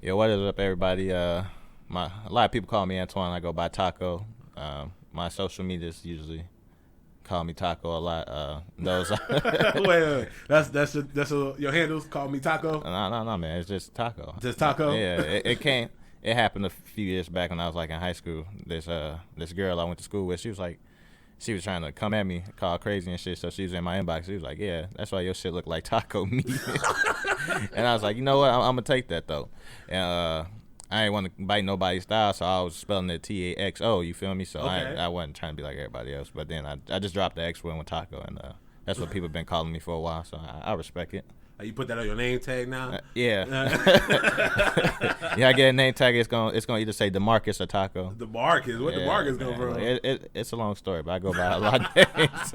Yo, what is up, everybody? A lot of people call me Antoine. I go by Taco. My social medias usually call me Taco a lot. Those. Wait. That's your handles. Call me Taco. No, man. It's just Taco. Just Taco. Yeah, it came. It happened a few years back when I was like in high school. This girl I went to school with, she was trying to come at me, call crazy and shit. So she was in my inbox. She was like, "Yeah, that's why your shit look like taco meat." And I was like, you know what? I'm gonna take that though. And I ain't want to bite nobody's style, so I was spelling it TAXO. You feel me? So okay. I wasn't trying to be like everybody else. But then I just dropped the X word with taco, and that's what people been calling me for a while. So I respect it. You put that on your name tag now? Yeah. Yeah, I get a name tag. It's gonna either say DeMarcus or Taco. DeMarcus? What DeMarcus come from? It's a long story, but I go by a lot of names.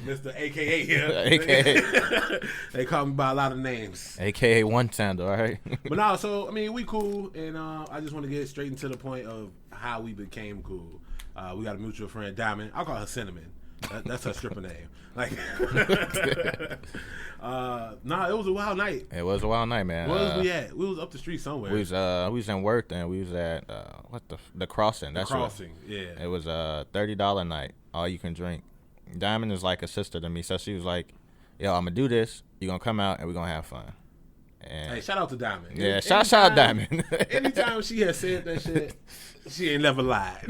Mr. AKA here. AKA. They call me by a lot of names. AKA One Sandal, all right? But no, so, I mean, we cool, and I just want to get straight into the point of how we became cool. We got a mutual friend, Dymond. I'll call her Cinnamon. That's her stripper name. Like, it was a wild night. It was a wild night, man. Where was we at? We was up the street somewhere. We was in work, and we was at the Crossing. That's Crossing, yeah. It was a $30 night, all you can drink. Dymond is like a sister to me, so she was like, "Yo, I'm gonna do this. You gonna come out, and we gonna have fun." And hey, shout out to Dymond. Yeah, shout out Dymond. Anytime she has said that shit, she ain't never lied.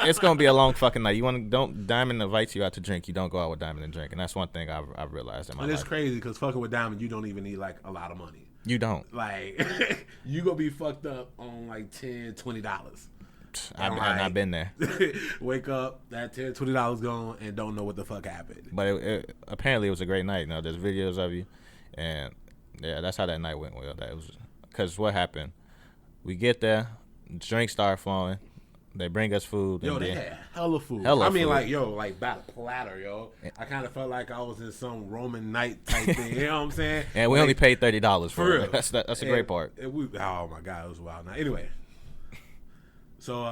It's gonna be a long fucking night. Dymond invites you out to drink. You don't go out with Dymond and drink, and that's one thing I've realized in my life. It's crazy because fucking with Dymond, you don't even need like a lot of money. You don't. Like, you gonna be fucked up on like $10, $20. I've been there. Wake up, that $10, $20 gone, and don't know what the fuck happened. But apparently it was a great night. You know, there's videos of you, and yeah, that's how that night went. Well, that was because what happened. We get there, drinks start flowing. They bring us food. Yo, they had hella food. I mean, like by the platter, yo. I kind of felt like I was in some Roman night type thing. You know what I'm saying? And we only paid $30 for real. it. That's a great part. Oh my god, it was wild. Now, anyway. So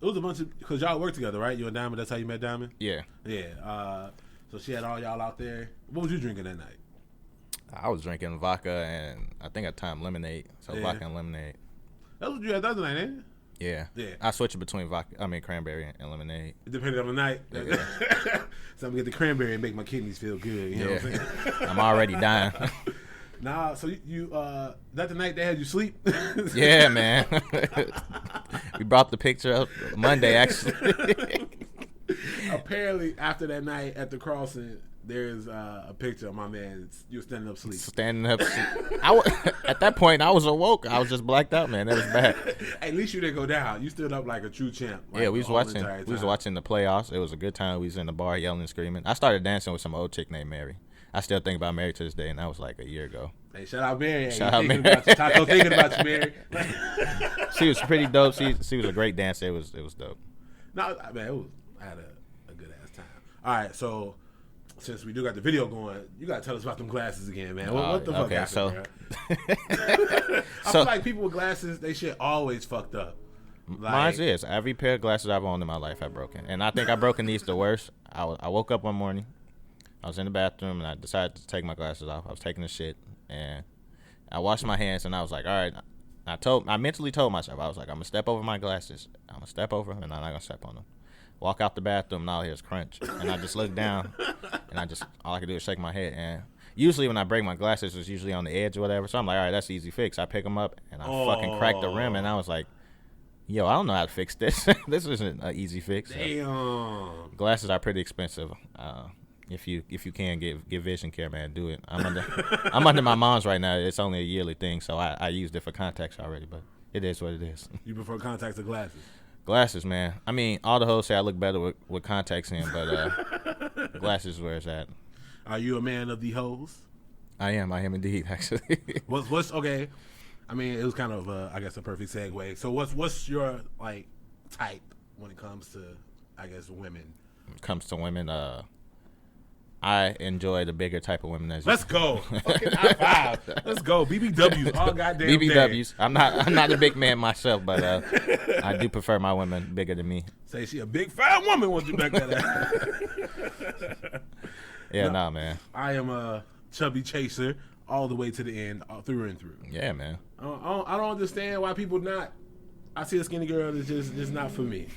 it was a bunch of because y'all work together, right? You and Dymond. That's how you met Dymond. Yeah. Yeah. So she had all y'all out there. What was you drinking that night? I was drinking vodka and I think at the time lemonade. So vodka and lemonade. That's what you had the other night, ain't it? Yeah. Yeah. I switch it between cranberry and lemonade. Depending on the night. Yeah. So I'm gonna get the cranberry and make my kidneys feel good. You know what I'm saying? I'm already dying. Nah, so you that the night they had you sleep? Yeah, man. We brought the picture up Monday, actually. Apparently, after that night at the Crossing, there's a picture of my man. You're standing up sleep. Standing up sleep. At that point, I was awoke. I was just blacked out, man. That was bad. At least you didn't go down. You stood up like a true champ. Like, yeah, we was watching the playoffs. It was a good time. We was in the bar yelling and screaming. I started dancing with some old chick named Mary. I still think about Mary to this day, and that was like a year ago. Hey, shout out Mary. Shout out Mary. Taco thinking about you, Mary. She was pretty dope. She was a great dancer. It was dope. No, man, I had a good ass time. All right, so since we do got the video going, you gotta tell us about them glasses again, man. What the fuck happened, bro? I feel like people with glasses, they shit always fucked up. Mine is. Every pair of glasses I've owned in my life I've broken, and I think I've broken these the worst. I woke up one morning. I was in the bathroom, and I decided to take my glasses off. I was taking a shit, and I washed my hands, and I was like, all right. I mentally told myself, I was like, I'm going to step over my glasses. I'm going to step over them, and I'm not going to step on them. Walk out the bathroom, and all I hear is crunch. And I just look down, and all I can do is shake my head. And usually when I break my glasses, it's usually on the edge or whatever. So I'm like, all right, that's an easy fix. I pick them up, and I fucking crack the rim, and I was like, yo, I don't know how to fix this. This isn't an easy fix. Damn. Glasses are pretty expensive. If you can get vision care, man, do it. I'm under my mom's right now. It's only a yearly thing, so I used it for contacts already, but it is what it is. You prefer contacts or glasses? Glasses, man. I mean, all the hoes say I look better with contacts in, but glasses is where it's at. Are you a man of the hoes? I am indeed, actually. What's okay? I mean, it was kind of I guess a perfect segue. So what's your like type when it comes to I guess women? When it comes to women, I enjoy the bigger type of women. Let's go. Fucking high five. Let's go. BBWs all goddamn BBWs. day. I'm not a big man myself, but I do prefer my women bigger than me. Say she a big fat woman once you back that ass. Yeah, nah, man. I am a chubby chaser. all the way to the end, through and through. Yeah, man. I don't understand why people not. I see a skinny girl that's just not for me.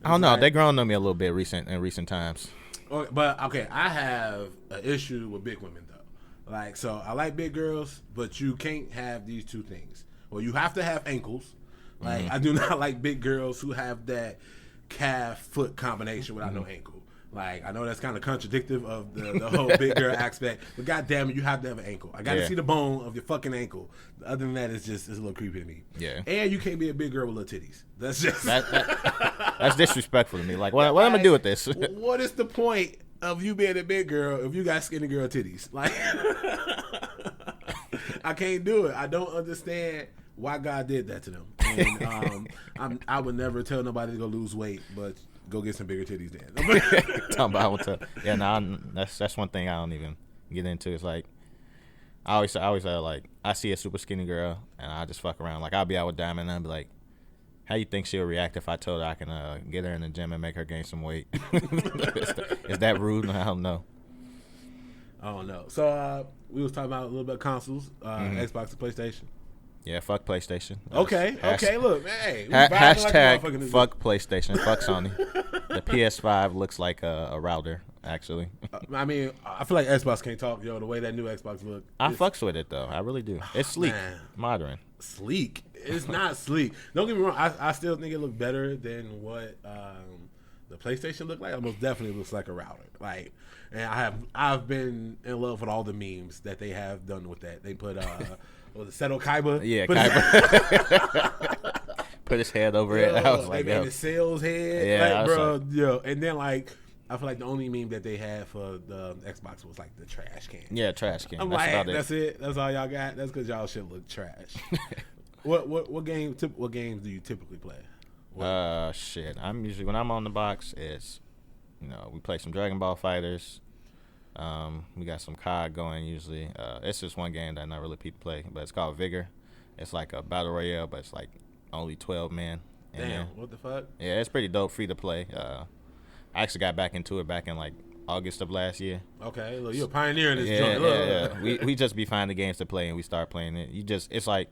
I don't know. They grown on me a little bit in recent times. But okay, I have an issue with big women though. Like, so I like big girls, but you can't have these two things. Well, you have to have ankles. Like, I do not like big girls who have that calf foot combination without no ankle. Like, I know that's kind of contradictive of the whole big girl aspect, but goddamn it, you have to have an ankle. I got to see the bone of your fucking ankle. Other than that, it's a little creepy to me. Yeah. And you can't be a big girl with little titties. That's just that's disrespectful to me. Like, what I'm gonna do with this? What is the point of you being a big girl if you got skinny girl titties? Like, I can't do it. I don't understand why God did that to them. And I would never tell nobody to go lose weight, but go get some bigger titties then. That's one thing I don't even get into. It's like I always like I see a super skinny girl and I just fuck around. Like I'll be out with Dymond and I'll be like, how you think she'll react if I told her I can get her in the gym and make her gain some weight? Is that rude? I don't know. I don't know. So we was talking about a little bit of consoles, Xbox and PlayStation. Yeah, fuck PlayStation. Okay, look, hey. Hashtag fuck PlayStation, fuck Sony. The PS5 looks like a router, actually. I mean, I feel like Xbox can't talk, the way that new Xbox look. I fucks with it, though. I really do. It's sleek, modern. Sleek? It's not sleek. Don't get me wrong. I still think it looked better than what the PlayStation looked like. It most definitely looks like a router. Like, and I've been in love with all the memes that they have done with that. They put Seto Kaiba. Yeah, Kaiba. Put his head over it. I was like, they made the sales head. Yeah, like, bro. And then like, I feel like the only meme that they had for the Xbox was like the trash can. Yeah, trash can. I'm that's it. That's all y'all got. That's because y'all shit look trash. What games do you typically play? Shit. I'm usually when I'm on the box, it's we play some Dragon Ball Fighters. We got some COD going usually. It's just one game that not really people play, but it's called Vigor. It's like a battle royale, but it's like only 12 men. Damn, what the fuck? Yeah, it's pretty dope, free to play. I actually got back into it back in like August of last year. Okay, look, you're a pioneer in this joint. Yeah. We just be finding games to play and we start playing it. It's like,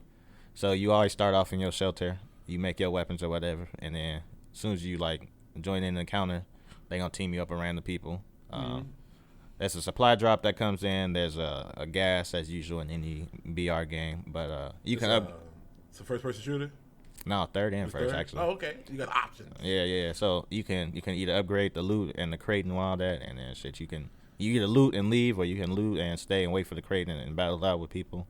so you always start off in your shelter, you make your weapons or whatever, and then as soon as you like join in the encounter, they gonna team you up around the people. There's a supply drop that comes in. There's a gas as usual in any BR game, but it's a first-person shooter. No, third and first actually. Oh, okay. You got options. Yeah. So you can either upgrade the loot and the crate and all that, and then shit you either loot and leave, or you can loot and stay and wait for the crate and battle out with people.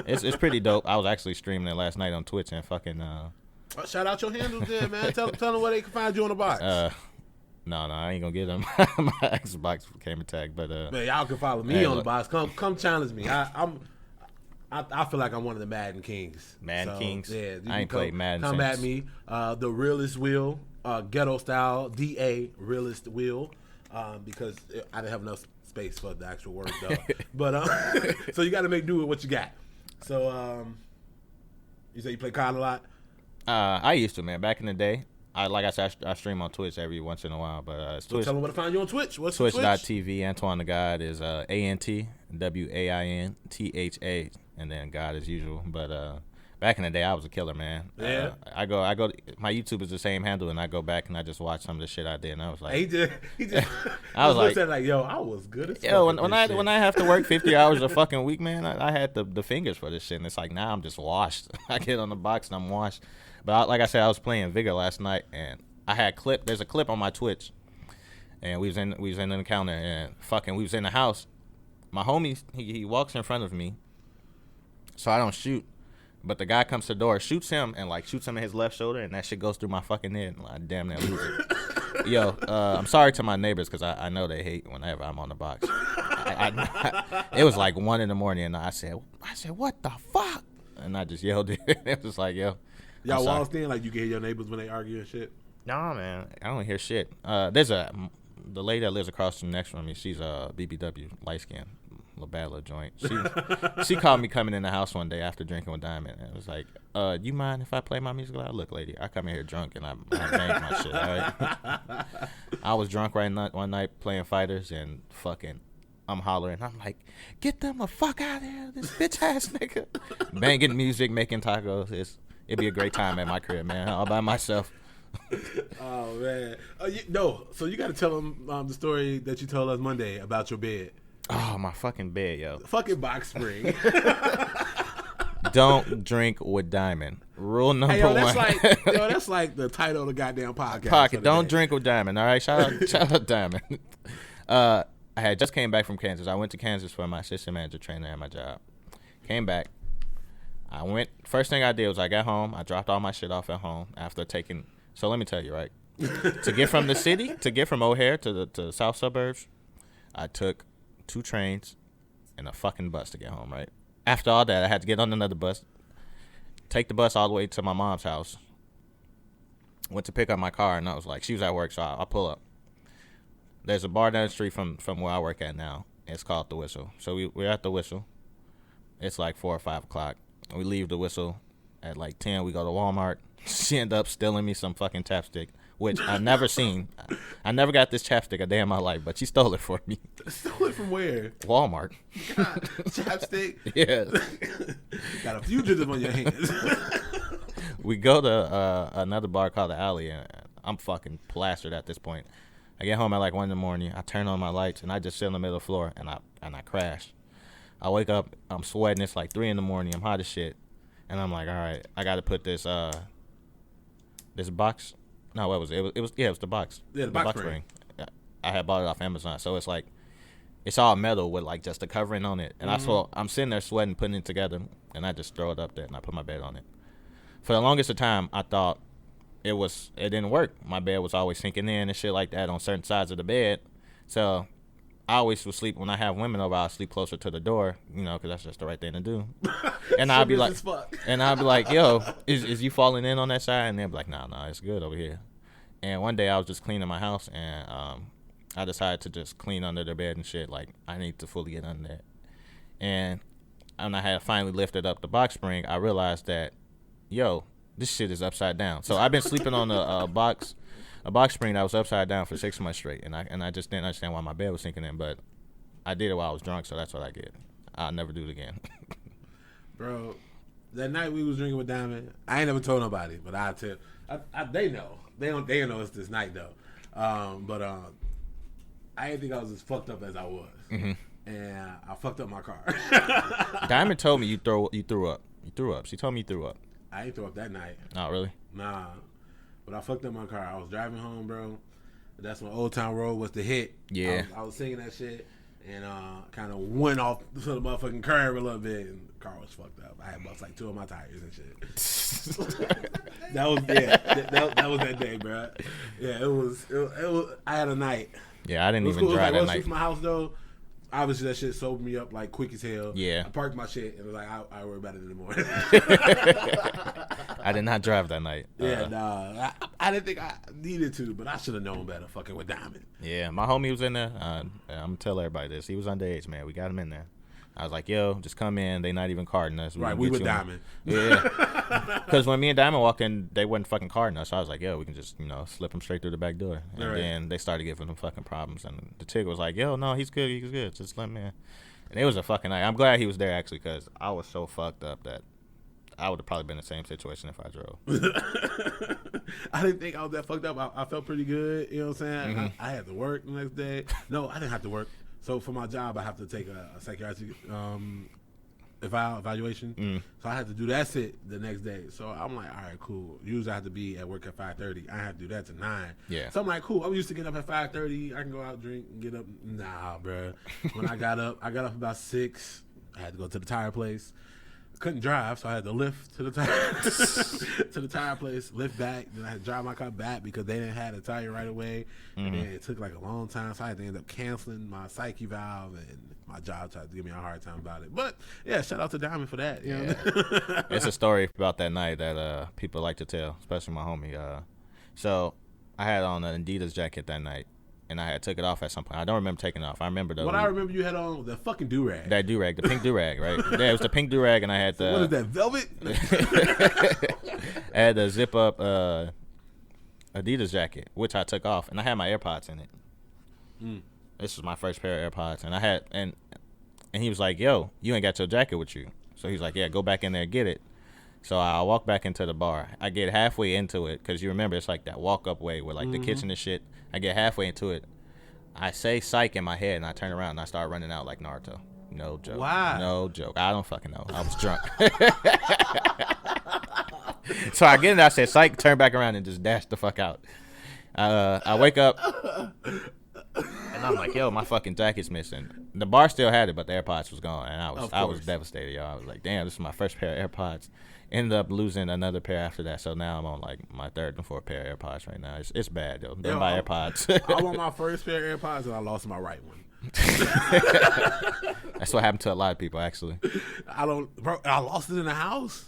It's pretty dope. I was actually streaming it last night on Twitch and fucking. Shout out your handles there, man. Tell them where they can find you on the box. No, I ain't gonna get them. My Xbox came attacked, but man, y'all can follow me on the box. Come challenge me. I feel like I'm one of the Madden Kings. Kings. Yeah, I ain't played Madden. Come at me. The realest will, ghetto style, DA realist will, because I didn't have enough space for the actual word though. But so you got to make do with what you got. So you say you play COD a lot. I used to, man. Back in the day. I stream on Twitch every once in a while, but it's Twitch. Tell them where to find you on Twitch. What's Twitch.tv. Antoine the God is ANTWAINTHA, and then God as usual. But back in the day, I was a killer, man. Yeah. I go. My YouTube is the same handle, and I go back and I just watch some of the shit I did, and I was like, he just. I was like, yo, I was good as yo. When I have to work 50 hours a fucking week, man, I had the fingers for this shit, and it's like now I'm just washed. I get on the box and I'm washed. But like I said, I was playing Vigor last night, and I had there's a clip on my Twitch, and we was in an encounter, and fucking we was in the house. My homie, he walks in front of me, so I don't shoot. But the guy comes to the door, shoots him, and like shoots him in his left shoulder, and that shit goes through my fucking head, and I damn near lose it. Yo, I'm sorry to my neighbors because I know they hate whenever I'm on the box. It was like 1 a.m, and I said, what the fuck? And I just yelled it. It was like, yo. Y'all walls in like you can hear your neighbors when they argue and shit? Nah, man, I don't hear shit. There's the lady that lives across from next from me. She's a BBW, light skin, little bad little joint. She called me coming in the house one day after drinking with Dymond, and it was like, you mind if I play my music loud? Look, lady, I come in here drunk and I bang my shit. All right? I was drunk one night playing fighters and fucking I'm hollering. I'm like, get them the fuck out of here, this bitch ass nigga. Banging music, making tacos. It'd be a great time at my crib, man, all by myself. Oh man, so you got to tell them the story that you told us Monday about your bed. Oh, my fucking bed, yo. Fucking box spring. Don't drink with Dymond. Rule number one. That's like the title of the goddamn podcast. Don't drink with Dymond. All right, shout out Dymond. I had just came back from Kansas. I went to Kansas for my assistant manager training at my job. Came back. First thing I did was I got home. I dropped all my shit off at home after taking. So let me tell you, right? To get from the city, to get from O'Hare to the south suburbs, I took 2 trains and a fucking bus to get home, right? After all that, I had to get on another bus, take the bus all the way to my mom's house. Went to pick up my car, and I was like, she was at work, so I'll pull up. There's a bar down the street from where I work at now. It's called The Whistle. So we're at The Whistle. It's like 4 or 5 o'clock. We leave The Whistle at like 10. We go to Walmart. She ended up stealing me some fucking chapstick, which I've never seen. I never got this chapstick a day in my life, but she stole it for me. Stole it from where? Walmart. God, chapstick? Yeah. Got a fugitive on your hands. We go to another bar called The Alley, and I'm fucking plastered at this point. I get home at like 1 in the morning. I turn on my lights, and I just sit in the middle of the floor, and I crash. I wake up, I'm sweating. It's like 3 in the morning. I'm hot as shit. And I'm like, all right, I got to put this box. No, what was it? It was the box. Yeah, the box spring. I had bought it off Amazon, so it's like it's all metal with like just the covering on it. And I'm sitting there sweating, putting it together, and I just throw it up there and I put my bed on it. For the longest of time, I thought it didn't work. My bed was always sinking in and shit like that on certain sides of the bed. So I always would sleep when I have women over. I'll sleep closer to the door, because that's just the right thing to do. And I'll be like, yo, is you falling in on that side? And they'll be like, nah, it's good over here. And one day I was just cleaning my house, and I decided to just clean under the bed and shit. Like, I need to fully get under that. And when I had finally lifted up the box spring, I realized that, yo, this shit is upside down. So I've been sleeping on a box spring that was upside down for 6 months straight, and I just didn't understand why my bed was sinking in. But I did it while I was drunk, so that's what I did. I'll never do it again. Bro, that night we was drinking with Dymond, I ain't never told nobody, but I'll tell. They know. They don't know it's this night though. But I didn't think I was as fucked up as I was, and I fucked up my car. Dymond told me you threw up. You threw up. She told me you threw up. I ain't throw up that night. Oh, really? Nah. But I fucked up my car. I was driving home, bro. That's when Old Town Road was the hit. Yeah. I was singing that shit and kind of went off to the motherfucking curb a little bit, and the car was fucked up. I had bust like 2 of my tires and shit. That was that day, bro. Yeah, it was. I had a night. Yeah, I didn't even drive that night. From my house though. Obviously, that shit sobered me up like quick as hell. Yeah. I parked my shit and was like, I worry about it in the morning. I did not drive that night. Yeah, nah. I didn't think I needed to, but I should have known better fucking with Dymond. Yeah, my homie was in there. I'm going to tell everybody this. He was underage, man. We got him in there. I was like, yo, just come in. They not even carding us. We with Dymond. Yeah. Because when me and Dymond walked in, they wasn't fucking carding us. So I was like, yo, we can just, slip him straight through the back door. And then they started giving him fucking problems. And the chick was like, yo, no, he's good. Just let him in. And it was a fucking night. I'm glad he was there, actually, because I was so fucked up that I would have probably been in the same situation if I drove. I didn't think I was that fucked up. I felt pretty good. You know what I'm saying? Mm-hmm. I had to work the next day. No, I didn't have to work. So for my job, I have to take a psychiatric evaluation. So I had to do that shit the next day. So I'm like, all right, cool. Usually I have to be at work at 5:30. I had to do that to 9. Yeah. So I'm like, cool. I'm used to getting up at 5:30. I can go out, drink, and get up. Nah, bro. When I got up about 6. I had to go to the tire place. Couldn't drive, so I had to lift to the tire place, lift back. Then I had to drive my car back because they didn't have a tire right away. And then it took like a long time, so I had to end up canceling my psyche valve, and my job tried to give me a hard time about it. But yeah, shout out to Dymond for that. You know? It's a story about that night that people like to tell, especially my homie. So I had on an Adidas jacket that night. And I had took it off at some point. I don't remember taking it off. I remember though. I remember you had on the fucking do-rag. That do-rag, the pink do-rag, right? Yeah, it was the pink do-rag, and I had the... What is that, velvet? I had the zip-up Adidas jacket, which I took off, and I had my AirPods in it. This was my first pair of AirPods, and I had and he was like, "Yo, you ain't got your jacket with you." So he's like, "Yeah, go back in there and get it." So I walk back into the bar. I get halfway into it because you remember it's like that walk up way with like the kitchen and shit. I get halfway into it. I say psych in my head, and I turn around and I start running out like Naruto. No joke. Why? No joke. I don't fucking know. I was drunk. So I get in there, I said psych, turn back around and just dash the fuck out. I wake up and I'm like, yo, my fucking jacket's missing. The bar still had it, but the AirPods was gone, and I was devastated, y'all. I was like, damn, this is my first pair of AirPods. Ended up losing another pair after that, so now I'm on like my third and fourth pair of AirPods right now. It's bad, though. Don't buy AirPods. I want my first pair of AirPods, and I lost my right one. That's what happened to a lot of people, actually. I lost it in the house.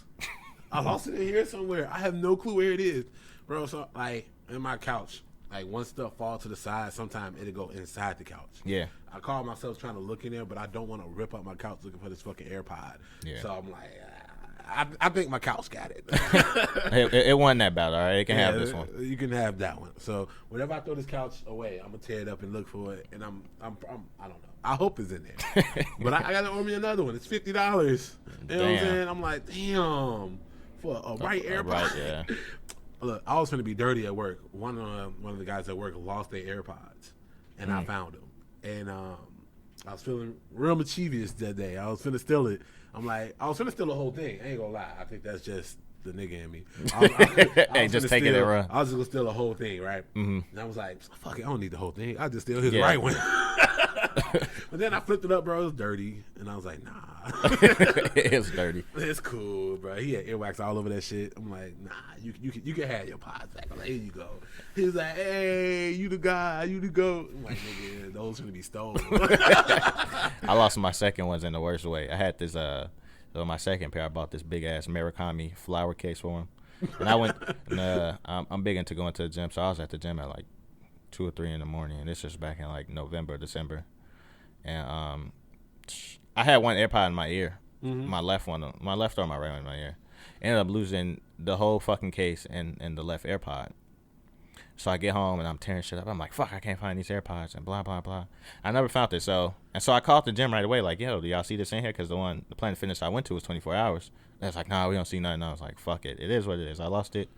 I lost it in here somewhere. I have no clue where it is, bro. So like in my couch, like once stuff fall to the side, sometimes it'll go inside the couch. Yeah. I call myself trying to look in there, but I don't want to rip up my couch looking for this fucking AirPod. Yeah. So I'm like, I think my couch got it. It wasn't that bad, all right? It can have this one. You can have that one. So whenever I throw this couch away, I'm gonna tear it up and look for it. And I don't know. I hope it's in there. But I gotta order me another one. It's $50. You know what I'm saying? I'm like, damn, for a right AirPod. Right, yeah. Look, I was gonna be dirty at work. One of the guys at work lost their AirPods, and I found them. And I was feeling real mischievous that day. I was finna steal it. I'm like, I was finna steal the whole thing. I ain't gonna lie. I think that's just the nigga in me. Hey, just take it and run. I was just gonna steal the whole thing, right? Mm-hmm. And I was like, fuck it, I don't need the whole thing. I'll just steal his Yeah. right one. But then I flipped it up, bro. It was dirty. And I was like, nah. It's dirty. It's cool, bro. He had earwax all over that shit. I'm like, nah, you can have your pods back. I'm like, here you go. He was like, hey, you the guy, you the goat. I'm like, nigga, those gonna be stolen. I lost my second ones in the worst way. I had this my second pair. I bought this big ass Murakami flower case for him, and I went. And, I'm big into going to the gym, so I was at the gym at like 2 or 3 in the morning, and this was back in like November, December, and I had one AirPod in my ear, my left or my right one in my ear. Ended up losing the whole fucking case and the left AirPod. So I get home and I'm tearing shit up. I'm like, fuck, I can't find these AirPods and blah, blah, blah. I never found it. So I called the gym right away, like, yo, do y'all see this in here? Because the Planet Fitness I went to was 24 hours. They was like, nah, we don't see nothing. I was like, fuck it. It is what it is. I lost it.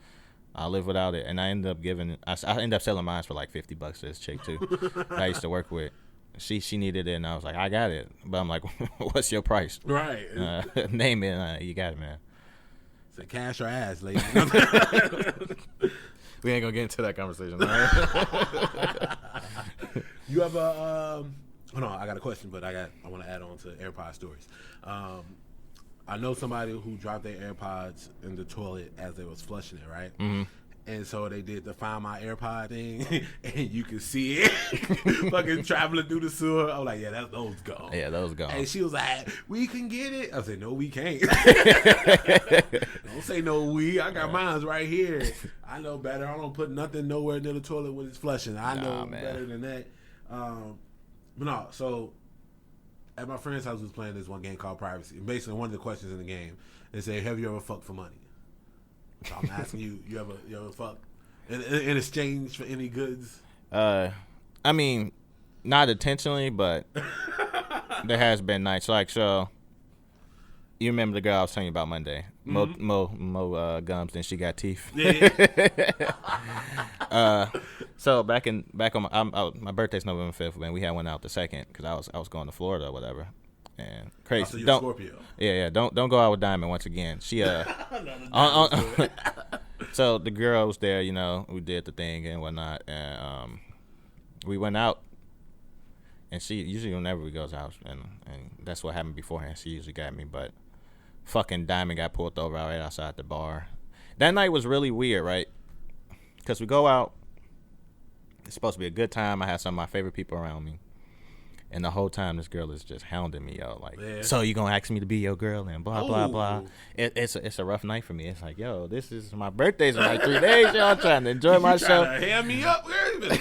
I'll live without it. And I ended up selling mine for like $50 to this chick, too, that I used to work with. She needed it, and I was like, I got it. But I'm like, what's your price? Right. Name it. You got it, man. It's cash or ass, lady. We ain't gonna get into that conversation. Right? You ever? Hold on, I got a question, but I want to add on to AirPod stories. I know somebody who dropped their AirPods in the toilet as they was flushing it, right? Mm-hmm. And so they did the Find My AirPod thing, and you can see it fucking traveling through the sewer. I was like, yeah, those gone. Yeah, those gone. And she was like, we can get it. I said, no, we can't. Don't say no we. I got mine right here. I know better. I don't put nothing nowhere near the toilet when it's flushing. I know better than that. But no, so at my friend's house, we was playing this one game called Privacy. And basically, one of the questions in the game, they say, have you ever fucked for money? So I'm asking you ever fuck in exchange for any goods? I mean, not intentionally, but there has been nights like so. You remember the girl I was telling you about Monday? Mm-hmm. Mo gums, then she got teeth. Yeah. So back on my birthday's November 5th, man. We had one out the 2nd because I was going to Florida or whatever. And crazy. So you're Scorpio. Yeah. Don't go out with Dymond once again. She So the girl was there, we did the thing and whatnot, and we went out. And she usually whenever we goes out, and that's what happened beforehand. She usually got me, but fucking Dymond got pulled over right outside the bar. That night was really weird, right? Because we go out. It's supposed to be a good time. I had some of my favorite people around me. And the whole time, this girl is just hounding me, yo. Like, so you gonna ask me to be your girl and blah, blah, blah. It's a rough night for me. It's like, yo, this is my birthday's in like 3 days, yo. I'm trying to enjoy myself. Trying to hand me up.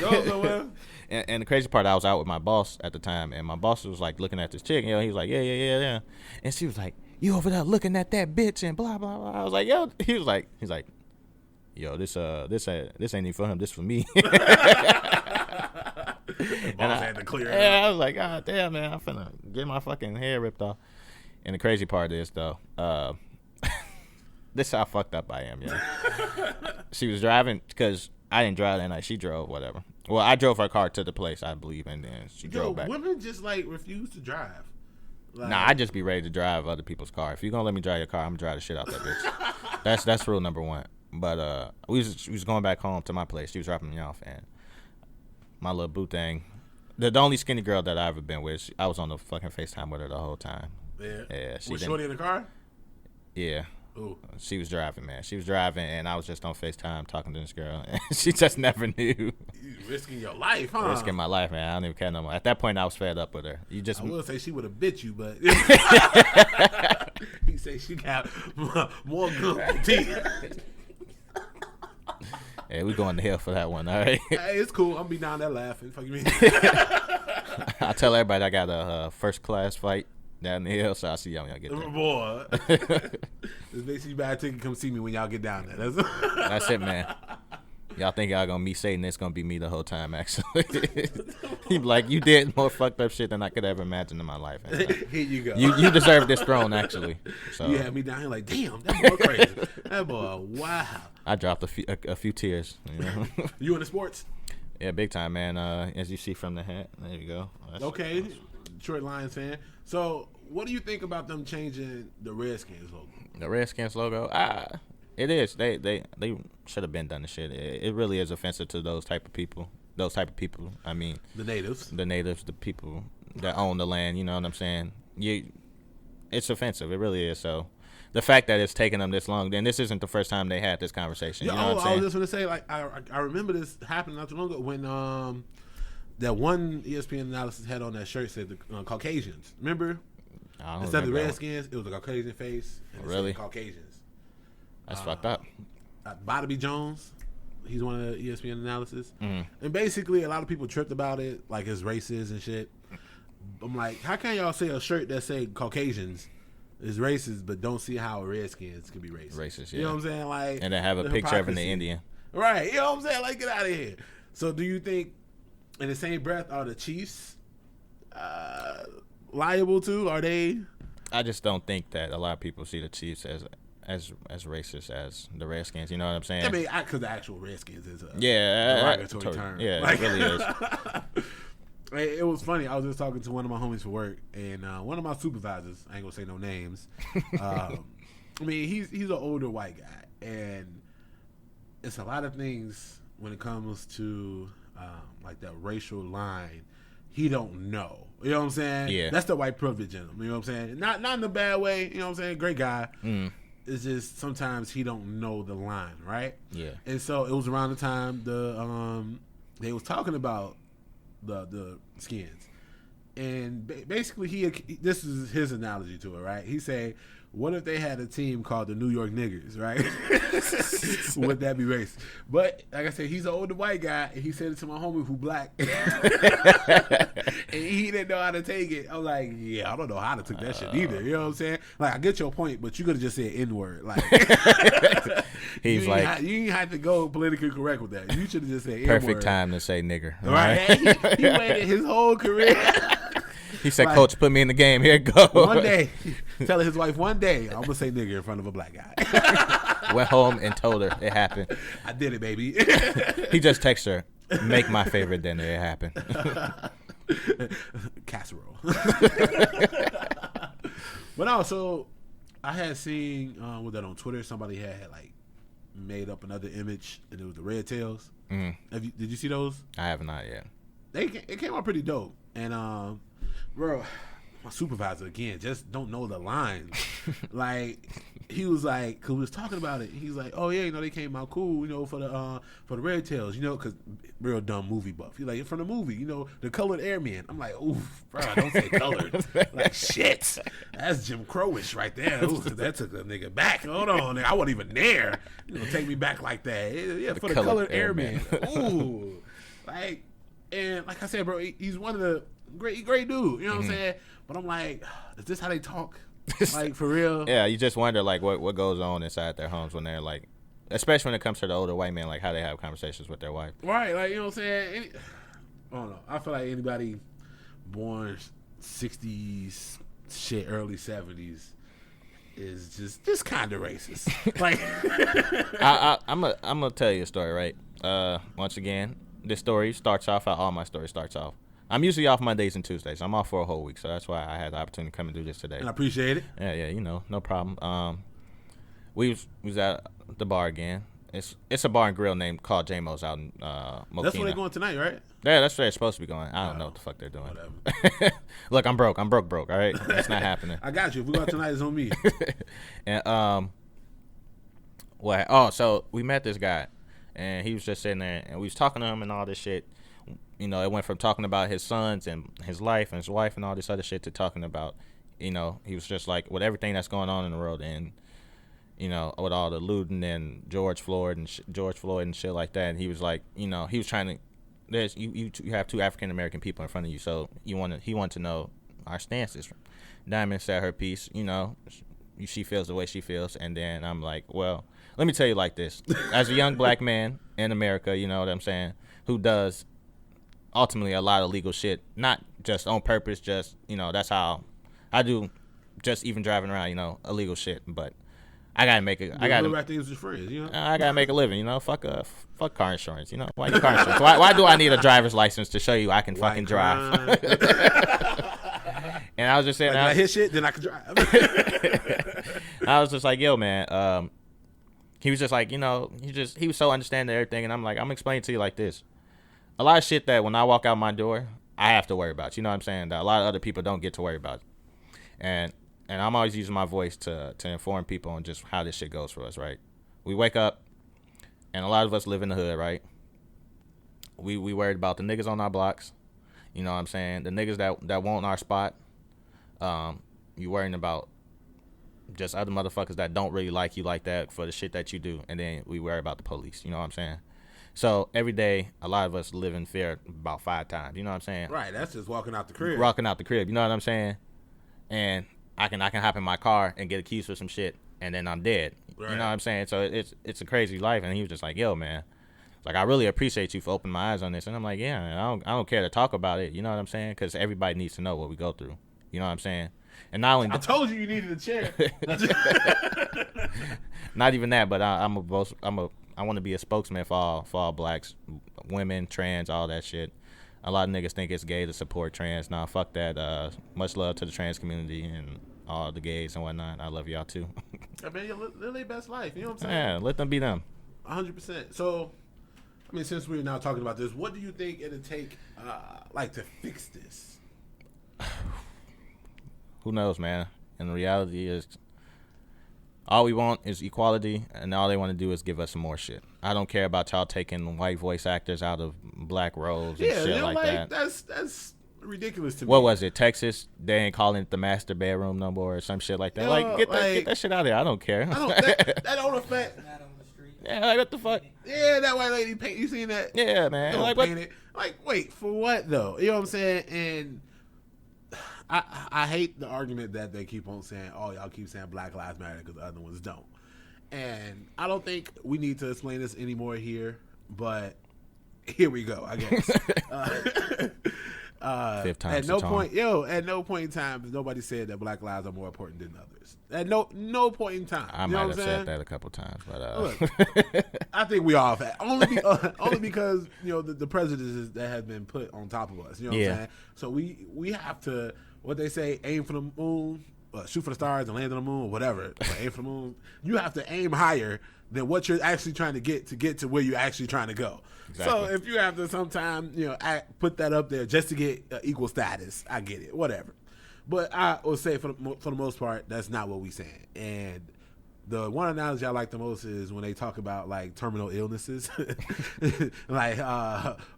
Go somewhere. And the crazy part, I was out with my boss at the time, and my boss was like looking at this chick, he was like, yeah. And she was like, you over there looking at that bitch and blah, blah, blah. I was like, yo. He's like, yo, this ain't even for him. This for me. Boss had to clear it I was like, God damn, man, I'm finna get my fucking hair ripped off. And the crazy part is, though, this is how fucked up I am, yeah. She was driving, because I didn't drive that night. She drove, whatever. Well, I drove her car to the place, I believe, and then she drove back. Women just, like, refuse to drive. Like, Nah, I just be ready to drive other people's car. If you're gonna let me drive your car, I'm gonna drive the shit out that bitch. That's rule number one. But we was going back home to my place. She was dropping me off, and my little boo thing, the only skinny girl that I ever been with, I was on the fucking FaceTime with her the whole time. Yeah. Was Shorty in the car? Yeah. Ooh. She was driving, man. She was driving, and I was just on FaceTime talking to this girl, and she just never knew. You risking your life, huh? Risking my life, man. I don't even care no more. At that point, I was fed up with her. I will say she would have bit you, but he say she got more good teeth. Hey, we going to hell for that one, all right? Hey, it's cool. I'm gonna be down there laughing. Fuck you mean? I tell everybody I got a first class flight down the hill, so I'll see y'all when y'all get there. Boy, just make sure you buy a ticket. Come see me when y'all get down there. That's it, man. Y'all think y'all gonna meet Satan? It's gonna be me the whole time, actually. He be like, you did more fucked up shit than I could ever imagine in my life. Like, here you go. You deserve this throne, actually. So you had me down here like, damn, that boy crazy. That boy, wow. I dropped a few tears. You know? You into sports? Yeah, big time, man. As you see from the hat, there you go. Okay, Detroit Lions fan. So, what do you think about them changing the Redskins logo? The Redskins logo, it is. They should have been done the shit. It really is offensive to those type of people. I mean, the natives, the people that own the land. You know what I'm saying? It's offensive. It really is. So, the fact that it's taken them this long, then this isn't the first time they had this conversation. You know what I'm saying? I was just gonna say, like, I remember this happening not too long ago when that one ESPN analysis had on that shirt said the Caucasians. Remember? Instead of the Redskins, it was a Caucasian face. And really? Caucasians. That's fucked up. Bobby Jones, he's one of the ESPN analysis. Mm. And basically, a lot of people tripped about it, like it's racist and shit. I'm like, how can y'all say a shirt that say Caucasians is racist, but don't see how Redskins can be racist? Racist, yeah. You know what I'm saying? Like, and then have a picture of an Indian. Right. You know what I'm saying? Like, get out of here. So do you think, in the same breath, are the Chiefs liable to? Are they? I just don't think that a lot of people see the Chiefs as racist as the Redskins. You know what I'm saying? I mean, because the actual Redskins is a derogatory term. Yeah, like, it really is. It was funny. I was just talking to one of my homies for work, and one of my supervisors, I ain't gonna say no names. I mean, he's an older white guy, and it's a lot of things when it comes to like that racial line. He don't know. You know what I'm saying? Yeah. That's the white privilege in him. You know what I'm saying? Not in a bad way. You know what I'm saying? Great guy. Mm. It's just sometimes he don't know the line, right? Yeah. And so it was around the time they was talking about the skins, and basically this is his analogy to it, right? He said, what if they had a team called the New York Niggers, right? Would that be racist? But like I said, he's an older white guy, and he said it to my homie who black, and he didn't know how to take it. I'm like, yeah, I don't know how to take that shit either. You know what I'm saying? Like, I get your point, but you could have just said N-word. Like, he's like, you ain't have to go politically correct with that. You should have just said N-word. Perfect time to say nigger. Right? He waited his whole career. He said, like, Coach, put me in the game. Here it goes. One day, telling his wife, one day, I'm going to say nigger in front of a black guy. Went home and told her it happened. I did it, baby. He just texted her, make my favorite dinner. It happened. Casserole. But also, I had seen, with that on Twitter, somebody had like made up another image, and it was the Red Tails. Mm. Did you see those? I have not yet. It came out pretty dope. And, bro, my supervisor, again, just don't know the lines. Like, he was like, because we was talking about it, he's like, oh, yeah, they came out cool, for the Red Tails, because real dumb movie buff. He's like, from the movie, the Colored Airman. I'm like, oof, bro, don't say colored. Like, shit, that's Jim Crowish right there. Ooh, that took a nigga back. Hold on, nigga. I wasn't even there. Take me back like that. Yeah, for the Colored Airman. Ooh. And like I said, bro, he's one of the great dude. You know what I'm saying? But I'm like, is this how they talk? Like, for real? Yeah, you just wonder, like, what goes on inside their homes when they're, like, especially when it comes to the older white men, like, how they have conversations with their wife. Right, like, you know what I'm saying? I don't know. I feel like anybody born 60s, shit, early 70s is just kind of racist. Like, I'm gonna tell you a story, right? Once again, this story starts off how all my stories starts off. I'm usually off Mondays and Tuesdays. I'm off for a whole week, so that's why I had the opportunity to come and do this today. and I appreciate it. Yeah, no problem. We was at the bar again. It's a bar and grill named called J-Mo's out in Mokina. That's where they're going tonight, right? Yeah, that's where they're supposed to be going. I don't know what the fuck they're doing. Whatever. Look, I'm broke. All right, that's not happening. I got you. If we go out tonight, it's on me. And what? Oh, so we met this guy, and he was just sitting there, and we was talking to him and all this shit. You know, it went from talking about his sons and his life and his wife and all this other shit to talking about, you know, he was just like with everything that's going on in the world and, you know, with all the looting and George Floyd and shit like that. And he was like, you know, he was trying to. There's you have two African American people in front of you, so he wanted to know our stances. Dymond said her piece, you know, she feels the way she feels, and then I'm like, well, let me tell you like this: as a young black man in America, you know what I'm saying, who does ultimately a lot of legal shit, not just on purpose, just, you know, that's how I do, just even driving around, you know, illegal shit, but I gotta make it. I gotta right things with friends, you know. I gotta make a living, you know. Fuck car insurance, you know. Why you car insurance? Why do I need a driver's license to show you I can fucking drive? And I was just saying, I hit shit, then I can drive. I was just like, yo, man. He was just like, you know, he was so understanding of everything, and I'm like, I'm explaining to you like this. A lot of shit that when I walk out my door, I have to worry about. You know what I'm saying? That a lot of other people don't get to worry about. And I'm always using my voice to inform people on just how this shit goes for us, right? We wake up, and a lot of us live in the hood, right? We worried about the niggas on our blocks. You know what I'm saying? The niggas that want our spot. You worrying about just other motherfuckers that don't really like you like that for the shit that you do. And then we worry about the police. You know what I'm saying? So every day, a lot of us live in fear about 5 times. You know what I'm saying? Right. That's just walking out the crib. You know what I'm saying? And I can hop in my car and get accused for some shit, and then I'm dead. Right. You know what I'm saying? So it's a crazy life. And he was just like, yo, man, like, I really appreciate you for opening my eyes on this. And I'm like, yeah, man, I don't care to talk about it. You know what I'm saying? Because everybody needs to know what we go through. You know what I'm saying? And not only I told you needed a chair. Not even that, but I want to be a spokesman for all blacks, women, trans, all that shit. A lot of niggas think it's gay to support trans. Nah, fuck that. Much love to the trans community and all the gays and whatnot. I love y'all too. I mean, live their best life. You know what I'm saying? Yeah, let them be them. 100%. So, I mean, since we're now talking about this, what do you think it'll take, to fix this? Who knows, man? And the reality is, all we want is equality, and all they want to do is give us some more shit. I don't care about y'all taking white voice actors out of black roles and shit like that. That's ridiculous to me. What was it? Texas? They ain't calling it the master bedroom no more or some shit like that. Yo, get that shit out of there. I don't care. That don't affect. Yeah, like, what the fuck? Yeah, that white lady paint. You seen that? Yeah, man. Like, what? Like, wait, for what though? You know what I'm saying? And I hate the argument that they keep on saying, oh, y'all keep saying Black Lives Matter because the other ones don't. And I don't think we need to explain this anymore here, but here we go, I guess. Fifth time's at no point in time has nobody said that Black lives are more important than others. At no point in time. I might have said that a couple times, but look, I think we all have only because the prejudices that have been put on top of us. You know what I'm saying? So we have to, what they say, aim for the moon, shoot for the stars and land on the moon, or whatever. Aim for the moon. You have to aim higher than what you're actually trying to get to where you're actually trying to go. Exactly. So if you have to sometime put that up there just to get equal status, I get it, whatever. But I will say for the most part, that's not what we saying. And the one analogy I like the most is when they talk about like terminal illnesses, like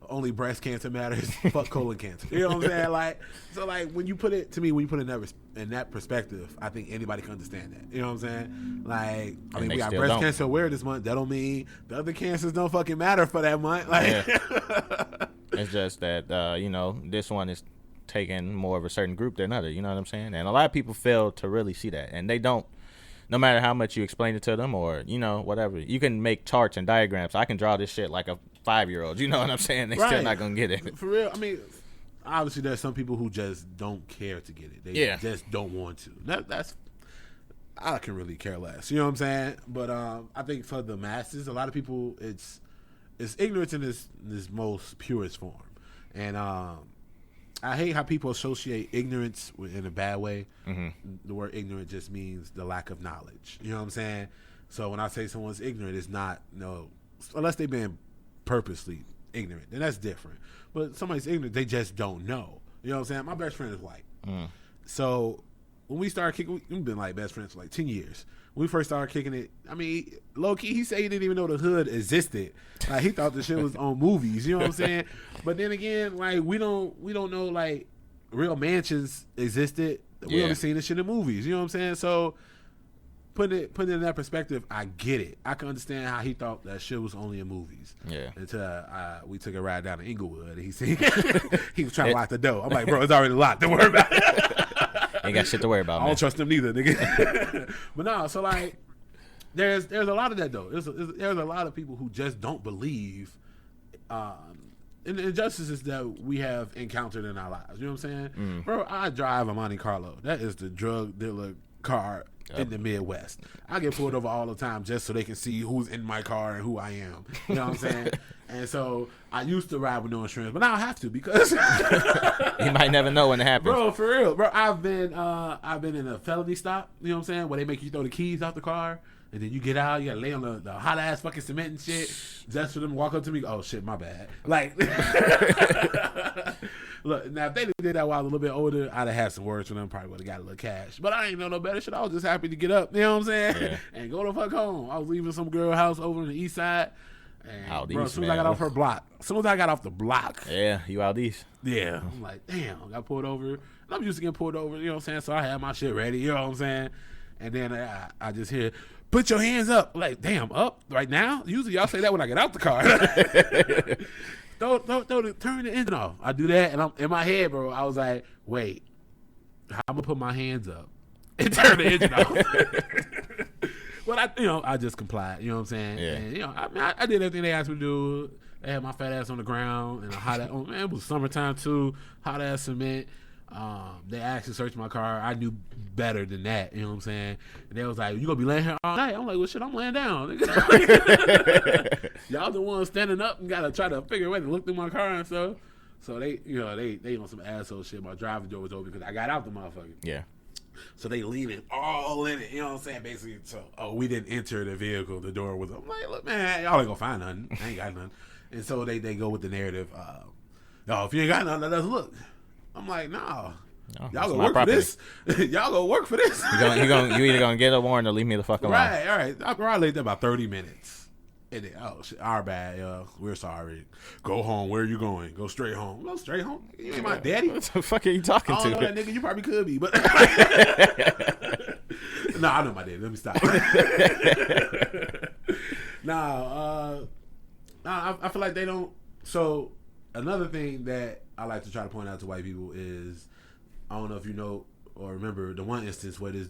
only breast cancer matters, fuck colon cancer. You know what I'm saying? Like, so like when you put it in that perspective, I think anybody can understand that. You know what I'm saying? Like, I mean, we got breast cancer awareness month. That don't mean the other cancers don't fucking matter for that month. Like, it's just that this one is taking more of a certain group than another. You know what I'm saying? And a lot of people fail to really see that, and they don't. No matter how much you explain it to them or, whatever. You can make charts and diagrams. I can draw this shit like a 5-year-olds. You know what I'm saying? They still not gonna get it. For real. I mean, obviously there's some people who just don't care to get it. They just don't want to. That's I can really care less. You know what I'm saying? But I think for the masses, a lot of people, it's ignorance in this most purest form. And I hate how people associate ignorance in a bad way. Mm-hmm. The word ignorant just means the lack of knowledge. You know what I'm saying? So when I say someone's ignorant, it's not, unless they've been purposely ignorant, then that's different. But somebody's ignorant, they just don't know. You know what I'm saying? My best friend is white. So when we started kicking, we've been like best friends for like 10 years. When we first started kicking it, I mean, low key, he said he didn't even know the hood existed. Like, he thought the shit was on movies. You know what I'm saying? But then again, like, we don't know, like, real mansions existed. We only seen this shit in movies. You know what I'm saying? So putting it in that perspective, I get it. I can understand how he thought that shit was only in movies. Yeah. Until we took a ride down to Inglewood, and he was trying to lock the door. I'm like, bro, it's already locked. Don't worry about it. Ain't got shit to worry about, man. I don't trust them neither, nigga. But no, so like, there's a lot of that though. There's a lot of people who just don't believe in the injustices that we have encountered in our lives. You know what I'm saying? Bro, I drive a Monte Carlo. That is the drug dealer car in the Midwest. I get pulled over all the time just so they can see who's in my car and who I am. You know what I'm saying? And so I used to ride with no insurance, but now I have to because you might never know when it happens. Bro, for real. Bro, I've been in a felony stop, you know what I'm saying, where they make you throw the keys out the car. And then you get out, you gotta lay on the hot ass fucking cement and shit. Just for them to walk up to me, oh shit, my bad. Like, look, now if they did that while I was a little bit older, I'd have had some words for them, probably would have got a little cash. But I ain't know no better shit. I was just happy to get up, you know what I'm saying? Yeah. And go the fuck home. I was leaving some girl house over on the east side. And bro, as soon as I got off the block. Yeah, you out east. Yeah. I'm like, damn, I got pulled over. And I'm used to getting pulled over, you know what I'm saying? So I had my shit ready, you know what I'm saying? And then I just hear, put your hands up. Like, damn, up right now? Usually y'all say that when I get out the car. Turn the engine off. I do that, and I'm in my head, bro. I was like, wait, how I'm gonna put my hands up and turn the engine off? But I just complied. You know what I'm saying? Yeah. And, I did everything they asked me to do. They had my fat ass on the ground and it was summertime too. Hot ass cement. They actually searched my car. I knew better than that. You know what I'm saying? And they was like, "You gonna be laying here all night?" I'm like, "Well, shit, I'm laying down." Y'all the ones standing up and gotta try to figure a way to look through my car and stuff. So they on some asshole shit. My driving door was open because I got out the motherfucker. Yeah. So they leaning all in it. You know what I'm saying? Basically, we didn't enter the vehicle. The door was open. I'm like, look, man, y'all ain't gonna find nothing. I ain't got nothing. And so they go with the narrative. If you ain't got nothing, let's look. I'm like, nah. No, y'all gonna work for this. Y'all gonna work for this. You either gonna get a warrant or leave me the fuck alone. Right, all right. I probably laid there about 30 minutes. And then, oh shit, our bad, we're sorry. Go home. Where are you going? Go straight home. Go straight home. You ain't my daddy. What the fuck are you talking to? I don't know that nigga. You probably could be, but no, I know my daddy. Let me stop. I feel like they don't. So another thing that I like to try to point out to white people is, I don't know if you know or remember the one instance where this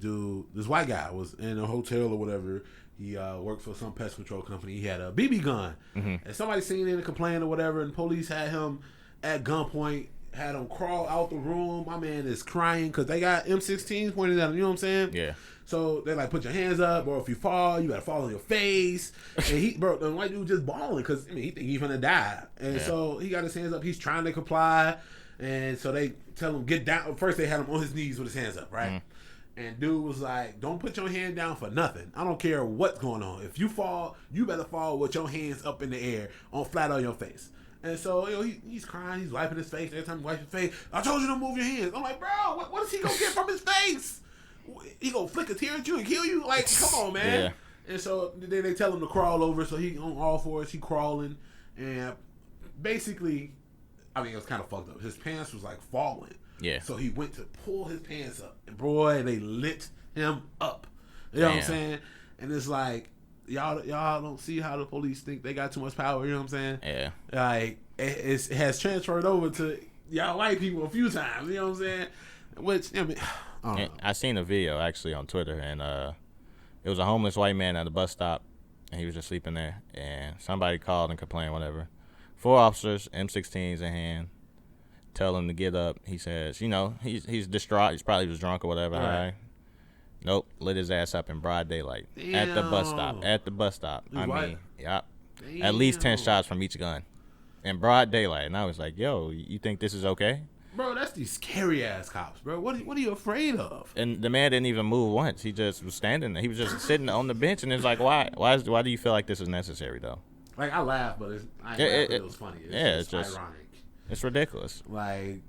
white guy was in a hotel or whatever. He worked for some pest control company. He had a BB gun. Mm-hmm. And somebody seen it and complained or whatever, and police had him at gunpoint, had him crawl out the room. My man is crying because they got M16s pointed at him. You know what I'm saying? Yeah. So they're like, put your hands up, or if you fall, you gotta fall on your face. And the white dude just bawling because he think he's gonna die. And so he got his hands up. He's trying to comply. And so they tell him, get down. First they had him on his knees with his hands up, right? Mm-hmm. And dude was like, don't put your hand down for nothing. I don't care what's going on. If you fall, you better fall with your hands up in the air, flat on your face. And so he's crying, he's wiping his face. Every time he wipes his face, I told you to move your hands. I'm like, bro, what is he gonna get from his face? He gonna flick a tear at you and kill you? Like, come on, man. Yeah. And so then they tell him to crawl over. So he on all fours, he crawling, and basically, I mean, it was kind of fucked up. His pants was like falling. Yeah. So he went to pull his pants up, and boy, they lit him up. You know what I'm saying? And it's like, y'all don't see how the police think they got too much power. You know what I'm saying? Yeah. Like it has transferred over to y'all white people a few times. You know what I'm saying? Which I seen a video actually on Twitter, and it was a homeless white man at a bus stop, and he was just sleeping there, and somebody called and complained, whatever. 4 officers, M16s in hand. Tell him to get up. He says, he's distraught. He's probably was drunk or whatever. Right. Nope. Lit his ass up in broad daylight. Damn. At the bus stop. Yep. Damn. At least 10 shots from each gun. In broad daylight. And I was like, yo, you think this is okay? Bro, that's these scary ass cops, bro. What are you afraid of? And the man didn't even move once. He just was standing there. He was just sitting on the bench, and it's like, why do you feel like this is necessary though? Like, I laugh, but it was funny. It's just ironic. It's ridiculous. Like,